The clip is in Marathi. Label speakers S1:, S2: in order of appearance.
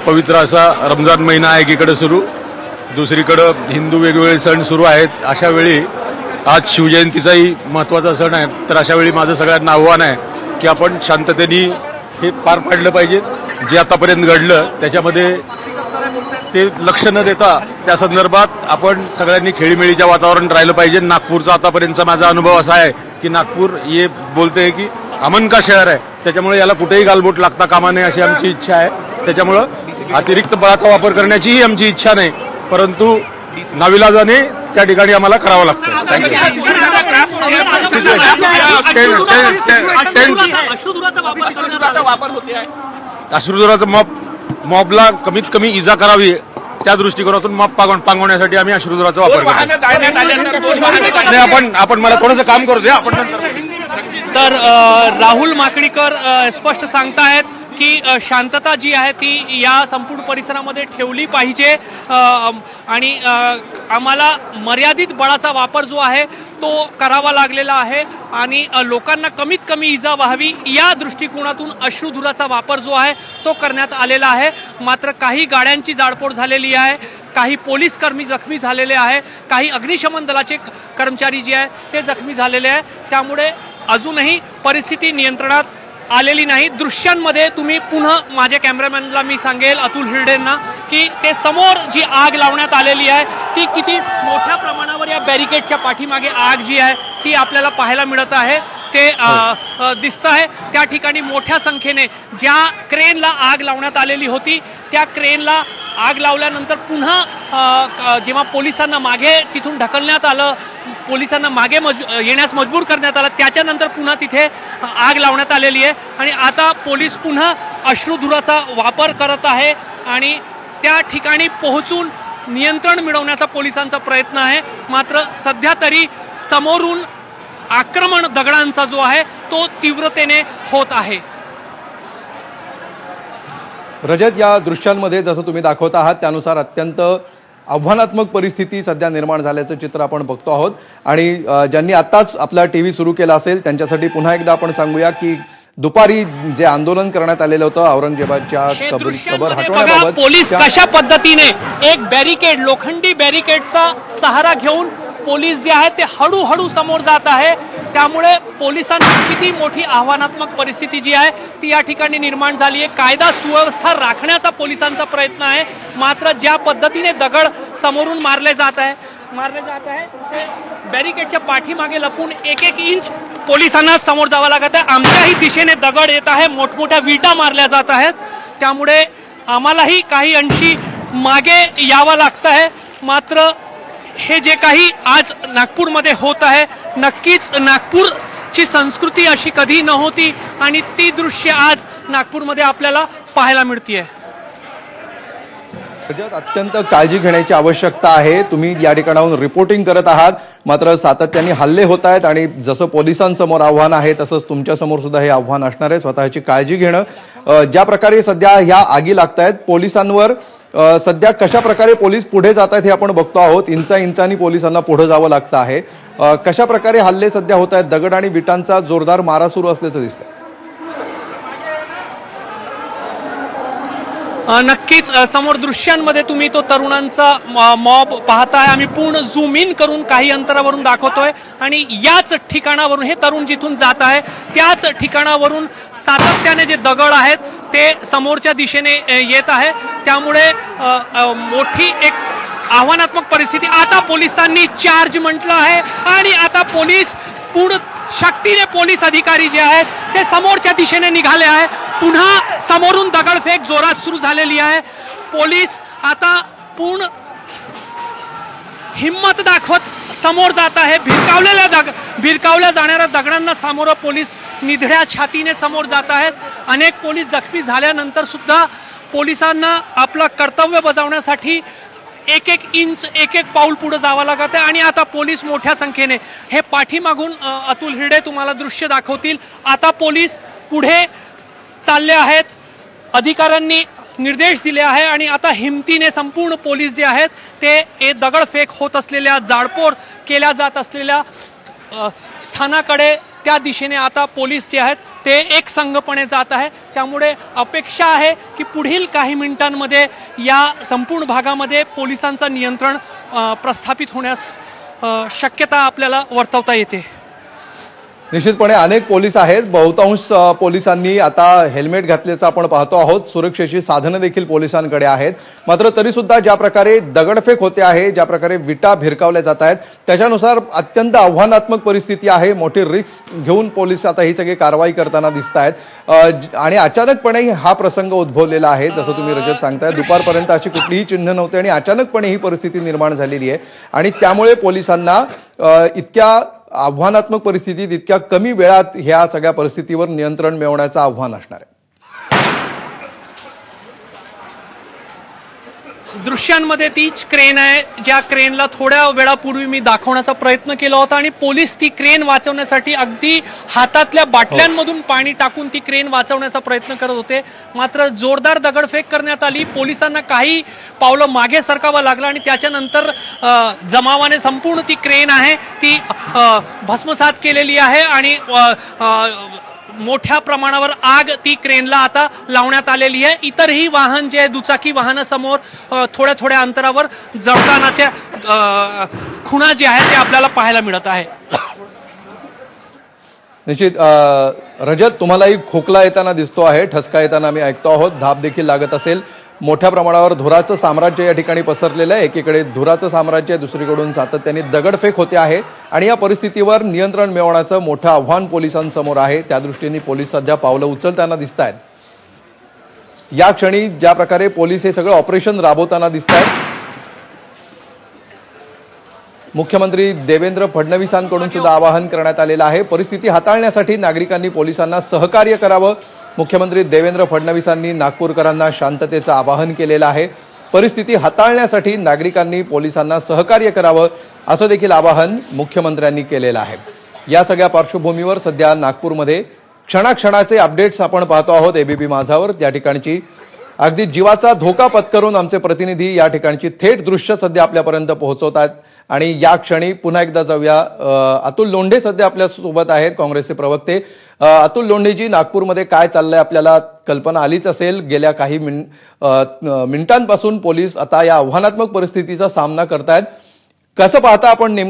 S1: पवित्र असा रमजान महिना आहे एकीकडे सुरू, दुसरीकडे हिंदू वेगवेगळे सण सुरू आहेत. अशा वेळी आज शिवजयंतीचाही महत्त्वाचा सण आहे. तर अशा वेळी माझं सगळ्यांना आव्हान आहे की आपण शांततेने हे पार पाडलं पाहिजे. जे आतापर्यंत घडलं त्याच्यामध्ये ते लक्ष न देता त्या संदर्भात आपण सगळ्यांनी खेळीमेळीच्या वातावरण राहिलं पाहिजे. नागपूरचा आतापर्यंतचा माझा अनुभव असा आहे की नागपूर हे बोलते की अमन का शहर आहे, त्याच्यामुळे याला कुठेही गालबोट लागता कामा नये अशी आमची इच्छा आहे. त्याच्यामुळं अतिरिक्त बळाचा वापर करण्याचीही आमची इच्छा नाही, परंतु नाविलाजाने त्या ठिकाणी आम्हाला करावं लागतं. अश्रुधुराचा मॉबला कमीत कमी इजा करावी त्या दृष्टिकोनातून मॉब पांगवण्यासाठी आम्ही अश्रुधुराचा वापर करतो. आपण मला थोडंसं काम करू द्या. आपण
S2: तर राहुल माकडीकर स्पष्ट सांगतायत की शांतता जी आहे ती या संपूर्ण परिसरामध्ये ठेवली पाहिजे आणि आम्हाला मर्यादित बळाचा वापर जो आहे तो करावा लागलेला आहे आणि लोकांना कमीत कमी इजा व्हावी या दृष्टिकोनातून अश्रुधुराचा वापर जो आहे तो करण्यात आलेला आहे. मात्र काही गाड्यांची जाळपोळ झालेली आहे, काही पोलीस कर्मी जखमी झालेले आहे, काही अग्निशमन दलाचे कर्मचारी जे आहे ते जखमी झालेले आहे. त्यामुळे अजूनही परिस्थिती नियंत्रणात आलेली नाही. दृश्यांमध्ये तुम्ही पुन्हा माझ्या कॅमेरामॅनला मी सांगेल अतुल हिरडेंना की ते समोर जी आग लावण्यात आलेली आहे ती किती मोठ्या प्रमाणावर या बॅरिकेडच्या पाठीमागे आग जी आहे ती आपल्याला पाहायला मिळत आहे. ते दिसतं आहे त्या ठिकाणी मोठ्या संख्येने ज्या क्रेनला आग लावण्यात आलेली होती त्या क्रेनला आग लावल्यानंतर पुन्हा जेव्हा पोलिसांना मागे तिथून ढकलण्यात आलं, पोलिसांना मागे येण्यास मजबूर करण्यात आलं, त्याच्यानंतर पुन्हा तिथे आग लावण्यात आलेली आहे आणि आता पोलीस पुन्हा अश्रुधुराचा वापर करत आहे आणि त्या ठिकाणी पोहोचून नियंत्रण मिळवण्याचा पोलिसांचा प्रयत्न आहे. मात्र सध्या तरी समोरून आक्रमण दगडांचा जो आहे तो तीव्रतेने होत आहे.
S3: रजत, या दृश्यांमध्ये जसं तुम्ही दाखवत आहात त्यानुसार अत्यंत आव्हानात्मक परिस्थिती सध्या निर्माण झाल्याचं चित्र आपण बघतो आहोत आणि ज्यांनी आताच आपला टीव्ही सुरू केला असेल त्यांच्यासाठी पुन्हा एकदा आपण सांगूया की दुपारी जे आंदोलन करण्यात आलेलं होतं औरंगाबादच्या कबर हटवण्याबाबत,
S2: पोलीस कशा पद्धतीने एक बॅरिकेड, लोखंडी बॅरिकेडचा सहारा घेऊन पोलीस जे आहे ते हळूहळू समोर जात आहे. त्यामुळे पोलिसांना किती मोठी आव्हानात्मक परिस्थिती जी आहे ती या ठिकाणी निर्माण झाली आहे. कायदा सुव्यवस्था राखण्याचा पोलिसांचा प्रयत्न आहे, मात्र ज्या पद्धतीने दगड समोरून मारले जात आहे ते बॅरिकेडच्या पाठीमागे लपून एक एक इंच पोलिसांना समोर जावं लागत आहे. आमच्याही दिशेने दगड येत आहे, मोठमोठ्या विटा मारल्या जात आहेत, त्यामुळे आम्हालाही काही अंशी मागे यावं लागतं आहे. मात्र हे जे काही आज नागपूरमध्ये होत आहे नक्कीच नागपूरची संस्कृती अशी कधी नव्हती आणि ती दृश्य आज नागपूरमध्ये आपल्याला पाहायला मिळतीये.
S3: अत्यंत काळजी घेण्याची आवश्यकता आहे. तुम्ही या ठिकाणाहून रिपोर्टिंग करत आहात, मात्र सातत्याने हल्ले होत आहेत आणि जसं पोलिसांसमोर आव्हान आहे तसंच तुमच्या समोर सुद्धा हे आव्हान असणार आहे. स्वतःची काळजी घेणं. ज्या प्रकारे सध्या ह्या आगी लागत आहेत पोलिसांवर, सध्या कशा प्रकारे पोलीस पुढे जात आहेत हे आपण बघतो आहोत. इंचांनी पोलिसांना पुढे जावं लागतं आहे. कशा प्रकारे हल्ले सध्या होत आहेत, दगड आणि विटांचा जोरदार मारा सुरू असल्याचं दिसतं.
S2: नक्कीच समोर दृश्यांमध्ये तुम्ही तो तरुणांचा मॉब पाहताय. आम्ही पूर्ण झूम इन करून काही अंतरावरून दाखवतोय आणि याच ठिकाणावरून हे तरुण जिथून जात आहे त्याच ठिकाणावरून सातत्याने जे दगड आहेत ते समोरच्या दिशेने येत आहे. त्यामुळे मोठी एक आव्हानात्मक परिस्थिती. आता पोलिसांनी चार्ज म्हटलं आहे आणि आता पोलीस पूर्ण शक्तीने पोलीस अधिकारी जे आहेत ते समोरच्या दिशेने निघाले आहे. पुन्हा समोरून दगडफेक जोरात सुरू झालेली आहे. पोलीस आता पूर्ण हिम्मत दाखवत समोर जात आहे. भिरकावल्या जाणाऱ्या दगडांना सामोरं पोलीस निधड्या छातीने समोर जात आहेत. अनेक पोलीस जखमी झाल्यानंतर सुद्धा पोलिसांना आपलं कर्तव्य बजावण्यासाठी एक एक इंच एक एक पाऊल पुढे जावं लागत आहे आणि आता पोलीस मोठ्या संख्येने हे पाठीमागून अतुल हिरडे तुम्हाला दृश्य दाखवतील. आता पोलीस पुढे चालले आहेत, अधिकाऱ्यांनी निर्देश दिले आहे आणि आता हिमतीने संपूर्ण पोलीस जे आहेत ते दगडफेक होत असलेल्या, जाळपोळ केल्या जात असलेल्या स्थानाकडे त्या दिशेने आता पोलीस जे आहेत ते एक संघपणे जात आहे. त्यामुळे अपेक्षा आहे की पुढील काही मिनिटांमध्ये या संपूर्ण भागामध्ये पोलिसांचं नियंत्रण प्रस्थापित होण्यास शक्यता आपल्याला वर्तवता येते.
S3: निश्चितपणे अनेक पोलीस आहेत. बहुतांश पोलिसांनी आता हेल्मेट घातल्याचं आपण पाहतो आहोत. सुरक्षेची साधनं देखील पोलिसांकडे आहेत. मात्र तरी सुद्धा ज्या प्रकारे दगडफेक होते आहे, ज्या प्रकारे विटा भिरकावल्या जात आहेत, त्याच्यानुसार अत्यंत आव्हानात्मक परिस्थिती आहे. मोठी रिस्क घेऊन पोलीस आता ही सगळी कारवाई करताना दिसत आहेत आणि अचानकपणे हा प्रसंग उद्भवलेला आहे. जसं तुम्ही रजत सांगताय, दुपारपर्यंत अशी कुठलीही चिन्ह नव्हते आणि अचानकपणे ही परिस्थिती निर्माण झालेली आहे आणि त्यामुळे पोलिसांना इतक्या आव्हानात्मक परिस्थितीत इतक्या कमी वेळात ह्या सगळ्या परिस्थितीवर नियंत्रण मिळवण्याचं आव्हान असणार आहे.
S2: दृश्यांमध्ये तीच क्रेन आहे ज्या क्रेनला थोड्या वेळापूर्वी मी दाखवण्याचा प्रयत्न केला होता आणि पोलीस ती क्रेन वाचवण्यासाठी अगदी हातातल्या बाटल्यांमधून पाणी टाकून ती क्रेन वाचवण्याचा प्रयत्न करत होते. मात्र जोरदार दगडफेक करण्यात आली. पोलिसांना काही पावलं मागे सरकावं लागलं आणि त्याच्यानंतर जमावाने संपूर्ण ती क्रेन आहे ती भस्मसात केलेली आहे आणि मोठ्या प्रमाणावर आग ती क्रेनला आता लावण्यात आलेली आहे. इतरही वाहन जे दुचाकी वाहनं समोर थोड्या थोड्या अंतरावर जळतानाच्या खुणा जे आहेत ते आपल्याला पाहायला मिळत आहे.
S3: निश्चित रजत, तुम्हालाही खोकला येताना दिसतो आहे, ठसका येताना आम्ही ऐकतो आहोत, धाप देखील लागत असेल. मोठ्या प्रमाणावर धुराचं साम्राज्य या ठिकाणी पसरलेलं आहे. एकीकडे धुराचं साम्राज्य, दुसरीकडून सातत्याने दगडफेक होते आहे आणि या परिस्थितीवर नियंत्रण मिळवण्याचं मोठं आव्हान पोलिसांसमोर आहे. त्या दृष्टीने पोलीस सध्या पावलं उचलताना दिसत आहेत. या क्षणी ज्या प्रकारे पोलीस हे सगळं ऑपरेशन राबवताना दिसत आहेत, मुख्यमंत्री देवेंद्र फडणवीसांकडून सुद्धा आवाहन करण्यात आलेलं आहे. परिस्थिती हाताळण्यासाठी नागरिकांनी पोलिसांना सहकार्य करावं. मुख्यमंत्री देवेंद्र फडणवीसांनी नागपूरकरांना शांततेचं आवाहन केलेलं आहे. परिस्थिती हाताळण्यासाठी नागरिकांनी पोलिसांना सहकार्य करावं असं देखील आवाहन मुख्यमंत्र्यांनी केलेलं आहे. या सगळ्या पार्श्वभूमीवर सध्या नागपूरमध्ये क्षणाक्षणाचे अपडेट्स आपण पाहतो आहोत एबीपी माझावर. त्या ठिकाणची अगदी जीवाचा धोका पत्करून आमचे प्रतिनिधी या ठिकाणची थेट दृश्य सध्या आपल्यापर्यंत पोहोचवत आहेत आणि या क्षणी पुन्हा एकदा जाऊया. अतुल लोंढे सध्या आपल्या सोबत आहेत, काँग्रेसचे प्रवक्ते. अतुल लोंढेजी, नागपूरमध्ये काय चाललंय आपल्याला कल्पना आलीच असेल. गेल्या काही मिनिटांपासून पोलीस आता या आव्हानात्मक परिस्थितीचा सामना करतायत. कसं पाहता आपण नेमकं